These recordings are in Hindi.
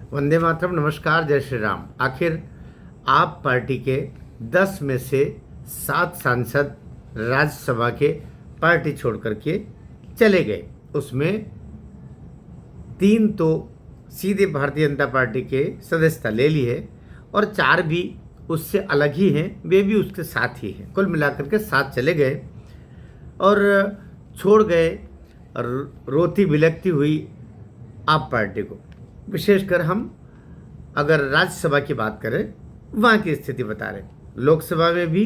वंदे मातरम। नमस्कार, जय श्री राम। आखिर आप पार्टी के 10 में से 7 सांसद राज्यसभा के पार्टी छोड़ करके चले गए। उसमें 3 तो सीधे भारतीय जनता पार्टी के सदस्यता ले ली है और 4 भी उससे अलग ही हैं, वे भी उसके साथ ही हैं। कुल मिलाकर के 7 चले गए और छोड़ गए रोती बिलखती हुई आप पार्टी को। विशेषकर हम अगर राज्यसभा की बात करें, वहाँ की स्थिति बता रहे। लोकसभा में भी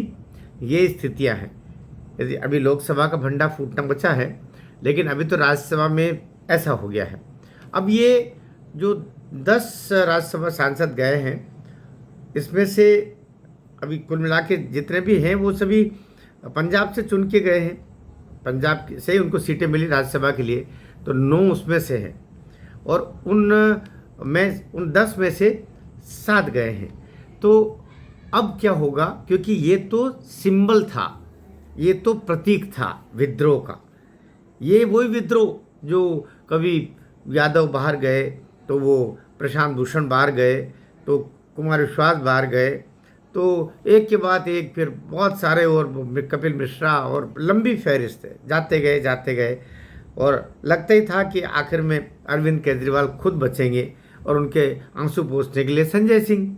ये स्थितियाँ हैं। यदि अभी लोकसभा का भंडा फूटना बचा है, लेकिन अभी तो राज्यसभा में ऐसा हो गया है। अब ये जो 10 राज्यसभा सांसद गए हैं, इसमें से अभी कुल मिला के जितने भी हैं वो सभी पंजाब से चुन के गए हैं। पंजाब से ही उनको सीटें मिली राज्यसभा के लिए, तो 9 उसमें से हैं और उन 10 में से 7 गए हैं। तो अब क्या होगा, क्योंकि ये तो सिंबल था, ये तो प्रतीक था विद्रोह का। ये वही विद्रोह जो कभी यादव बाहर गए तो वो प्रशांत भूषण बाहर गए, तो कुमार विश्वास बाहर गए, तो एक के बाद एक फिर बहुत सारे और कपिल मिश्रा और लंबी फहरिस्त है, जाते गए और लगता ही था कि आखिर में अरविंद केजरीवाल खुद बचेंगे और उनके आंसू पोंछने के लिए संजय सिंह।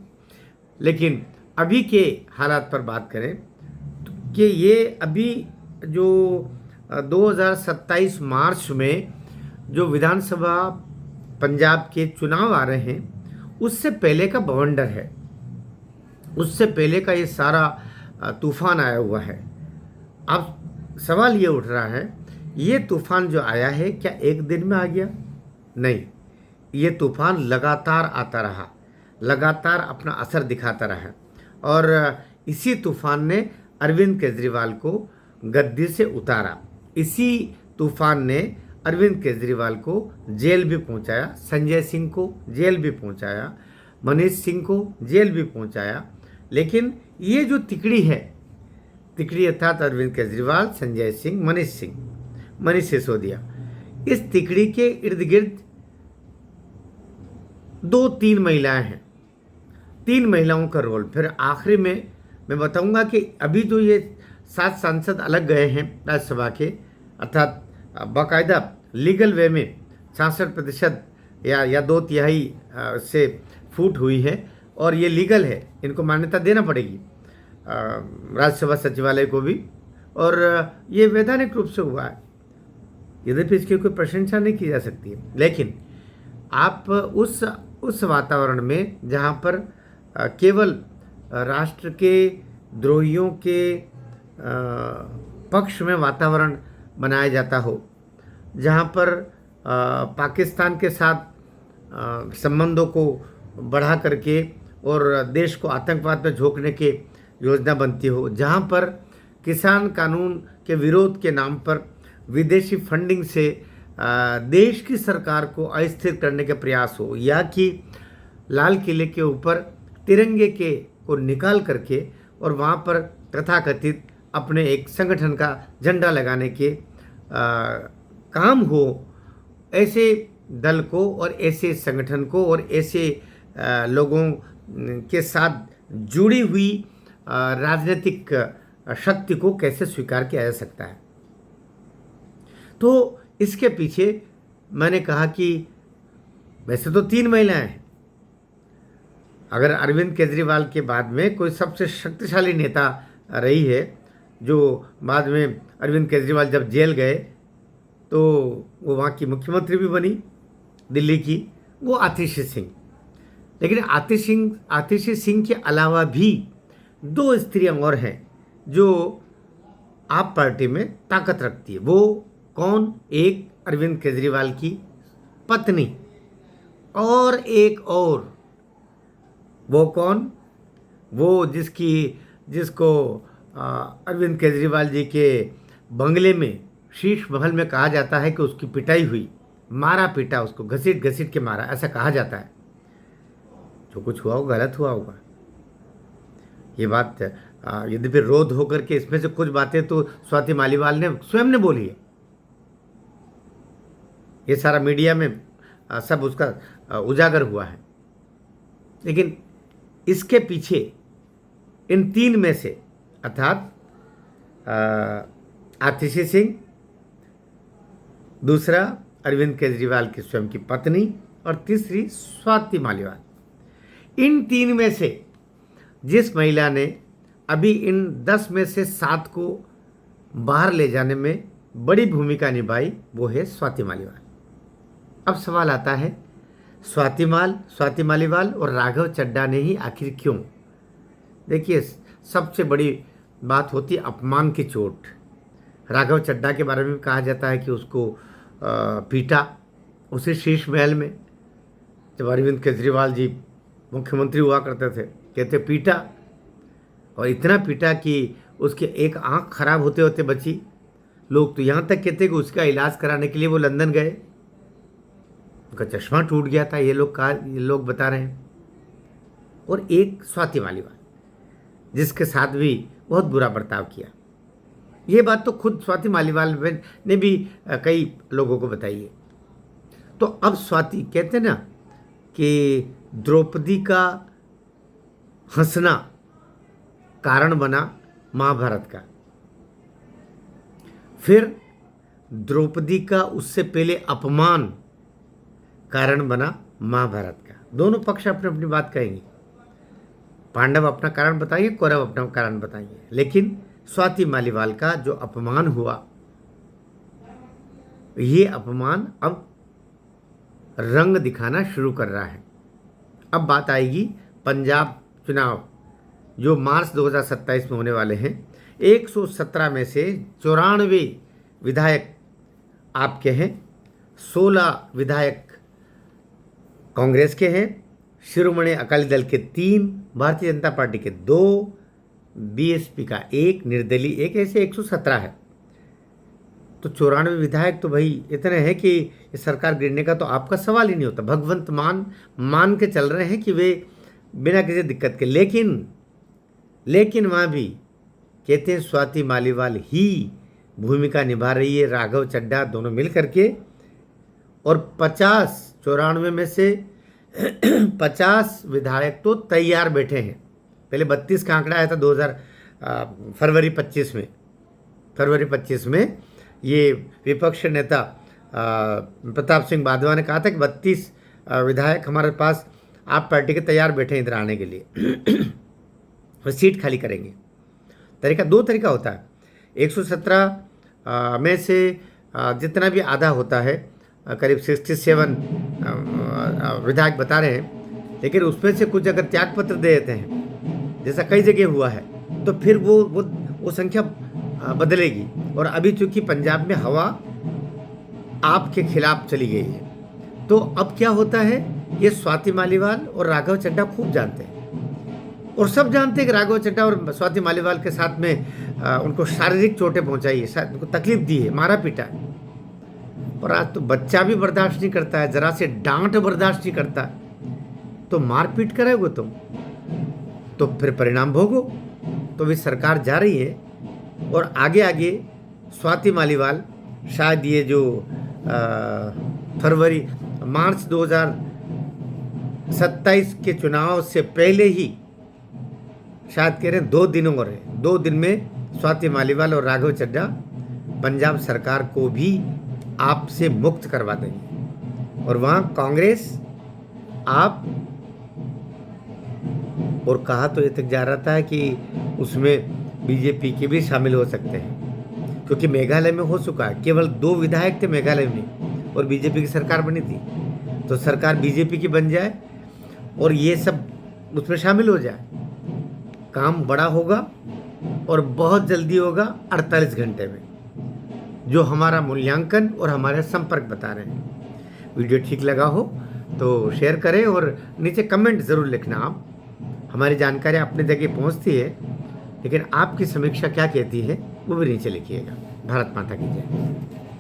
लेकिन अभी के हालात पर बात करें तो कि ये अभी जो 2027 मार्च में जो विधानसभा पंजाब के चुनाव आ रहे हैं, उससे पहले का बवंडर है, उससे पहले का ये सारा तूफान आया हुआ है। अब सवाल ये उठ रहा है, ये तूफान जो आया है क्या एक दिन में आ गया? नहीं, ये तूफान लगातार आता रहा, लगातार अपना असर दिखाता रहा और इसी तूफान ने अरविंद केजरीवाल को गद्दी से उतारा। इसी तूफान ने अरविंद केजरीवाल को जेल भी पहुंचाया, संजय सिंह को जेल भी पहुंचाया, मनीष सिंह को जेल भी पहुंचाया। लेकिन ये जो तिकड़ी है, तिकड़ी अर्थात अरविंद केजरीवाल, संजय सिंह, मनीष सिसोदिया, इस तिकड़ी के इर्द गिर्द 2-3 महिलाएं हैं, 3 महिलाओं का रोल। फिर आखिरी में मैं बताऊंगा कि अभी जो ये 7 सांसद अलग गए हैं राज्यसभा के, अर्थात बाकायदा लीगल वे में 66% या 2/3 से फूट हुई है और ये लीगल है, इनको मान्यता देना पड़ेगी राज्यसभा सचिवालय को भी, और ये वैधानिक रूप से हुआ है। यद्यपि इसकी कोई प्रशंसा नहीं की जा सकती है, लेकिन आप उस वातावरण में जहाँ पर केवल राष्ट्र के द्रोहियों के पक्ष में वातावरण बनाया जाता हो, जहाँ पर पाकिस्तान के साथ संबंधों को बढ़ा करके और देश को आतंकवाद में झोंकने की योजना बनती हो, जहाँ पर किसान कानून के विरोध के नाम पर विदेशी फंडिंग से देश की सरकार को अस्थिर करने के प्रयास हो, या कि लाल किले के ऊपर तिरंगे को निकाल करके और वहाँ पर तथाकथित अपने एक संगठन का झंडा लगाने के काम हो, ऐसे दल को और ऐसे संगठन को और ऐसे लोगों के साथ जुड़ी हुई राजनीतिक शक्ति को कैसे स्वीकार किया जा सकता है? तो इसके पीछे मैंने कहा कि वैसे तो 3 महिलाएं हैं। अगर अरविंद केजरीवाल के बाद में कोई सबसे शक्तिशाली नेता रही है, जो बाद में अरविंद केजरीवाल जब जेल गए तो वो वहाँ की मुख्यमंत्री भी बनी दिल्ली की, वो आतिशी सिंह। लेकिन आतिशी सिंह के अलावा भी 2 स्त्रियां और हैं जो आप पार्टी में ताकत रखती है। वो कौन? एक अरविंद केजरीवाल की पत्नी और एक और। वो कौन? वो जिसको अरविंद केजरीवाल जी के बंगले में, शीश महल में कहा जाता है कि उसकी पिटाई हुई, मारा पीटा, उसको घसीट घसीट के मारा, ऐसा कहा जाता है। जो कुछ हुआ वो गलत हुआ होगा। ये बात यद्यपि रोध होकर के इसमें से कुछ बातें तो स्वाति मालीवाल ने स्वयं ने बोली है, ये सारा मीडिया में सब उसका उजागर हुआ है। लेकिन इसके पीछे इन तीन में से अर्थात आतिशी सिंह, दूसरा अरविंद केजरीवाल की स्वयं की पत्नी और तीसरी स्वाति मालीवाल, इन तीन में से जिस महिला ने अभी इन 10 में से 7 को बाहर ले जाने में बड़ी भूमिका निभाई वो है स्वाति मालीवाल। अब सवाल आता है स्वाति मालीवाल और राघव चड्ढा ने ही आखिर क्यों? देखिए, सबसे बड़ी बात होती है अपमान की चोट। राघव चड्ढा के बारे में कहा जाता है कि उसको पीटा उसी शीश महल में, जब अरविंद केजरीवाल जी मुख्यमंत्री हुआ करते थे, कहते पीटा, और इतना पीटा कि उसके एक आंख खराब होते होते बची। लोग तो यहाँ तक कहते कि उसका इलाज कराने के लिए वो लंदन गए, उनका चश्मा टूट गया था, ये लोग बता रहे हैं। और एक स्वाति मालीवाल जिसके साथ भी बहुत बुरा बर्ताव किया, ये बात तो खुद स्वाति मालीवाल ने भी कई लोगों को बताई है। तो अब स्वाति कहते हैं ना कि द्रौपदी का हंसना कारण बना महाभारत का, फिर द्रौपदी का उससे पहले अपमान कारण बना महाभारत का। दोनों पक्ष अपनी अपनी बात कहेंगे, पांडव अपना कारण बताएंगे, कौरव अपना कारण बताएंगे, लेकिन स्वाति मालीवाल का जो अपमान हुआ, ये अपमान अब रंग दिखाना शुरू कर रहा है। अब बात आएगी पंजाब चुनाव जो मार्च 2027 में होने वाले हैं। 117 में से 94 विधायक आपके हैं, 16 विधायक कांग्रेस के हैं, शिरोमणि अकाली दल के 3, भारतीय जनता पार्टी के 2, बीएसपी का 1, निर्दलीय 1, ऐसे 117 है। तो 94 विधायक तो भाई इतने हैं कि इस सरकार गिरने का तो आपका सवाल ही नहीं होता। भगवंत मान के चल रहे हैं कि वे बिना किसी दिक्कत के, लेकिन वहाँ भी कहते हैं स्वाति मालीवाल ही भूमिका निभा रही है, राघव चड्ढा दोनों मिल करके। और 94 में से 50 विधायक तो तैयार बैठे हैं। पहले 32 का आंकड़ा आया था फरवरी 25 में ये विपक्ष नेता प्रताप सिंह बाजवा ने कहा था कि 32 विधायक हमारे पास आप पार्टी के तैयार बैठे हैं इधर आने के लिए और सीट खाली करेंगे। दो तरीका होता है। 117 में से जितना भी आधा होता है, करीब 67 विधायक बता रहे हैं, लेकिन उसमें से कुछ अगर त्यागपत्र दे देते हैं, जैसा कई जगह हुआ है, तो फिर वो संख्या बदलेगी। और अभी चूंकि पंजाब में हवा आपके खिलाफ चली गई है, तो अब क्या होता है, ये स्वाति मालीवाल और राघव चड्ढा खूब जानते हैं, और सब जानते हैं कि राघव चड्ढा और स्वाति मालीवाल के साथ में उनको शारीरिक चोटें पहुंचाई है, उनको तकलीफ दी है, मारा पीटा है। और आज तो बच्चा भी बर्दाश्त नहीं करता है, जरा से डांट बर्दाश्त नहीं करता, तो मारपीट करोगे तुम तो फिर परिणाम भोगो। तो भी सरकार जा रही है, और आगे स्वाति मालीवाल शायद ये जो मार्च 2027 के चुनाव से पहले ही शायद कह रहे हैं 2 दिनों और है, 2 दिन में स्वाति मालीवाल और राघव चड्ढा पंजाब सरकार को भी आपसे मुक्त करवा देंगे। और वहाँ कांग्रेस आप, और कहा तो ये तक जा रहा था कि उसमें बीजेपी के भी शामिल हो सकते हैं, क्योंकि मेघालय में हो चुका है, केवल 2 विधायक थे मेघालय में और बीजेपी की सरकार बनी थी। तो सरकार बीजेपी की बन जाए और ये सब उसमें शामिल हो जाए, काम बड़ा होगा और बहुत जल्दी होगा, 48 घंटे में, जो हमारा मूल्यांकन और हमारे संपर्क बता रहे हैं। वीडियो ठीक लगा हो तो शेयर करें और नीचे कमेंट ज़रूर लिखना। आप, हमारी जानकारी अपनी जगह पहुंचती है, लेकिन आपकी समीक्षा क्या कहती है वो भी नीचे लिखिएगा। भारत माता की जय।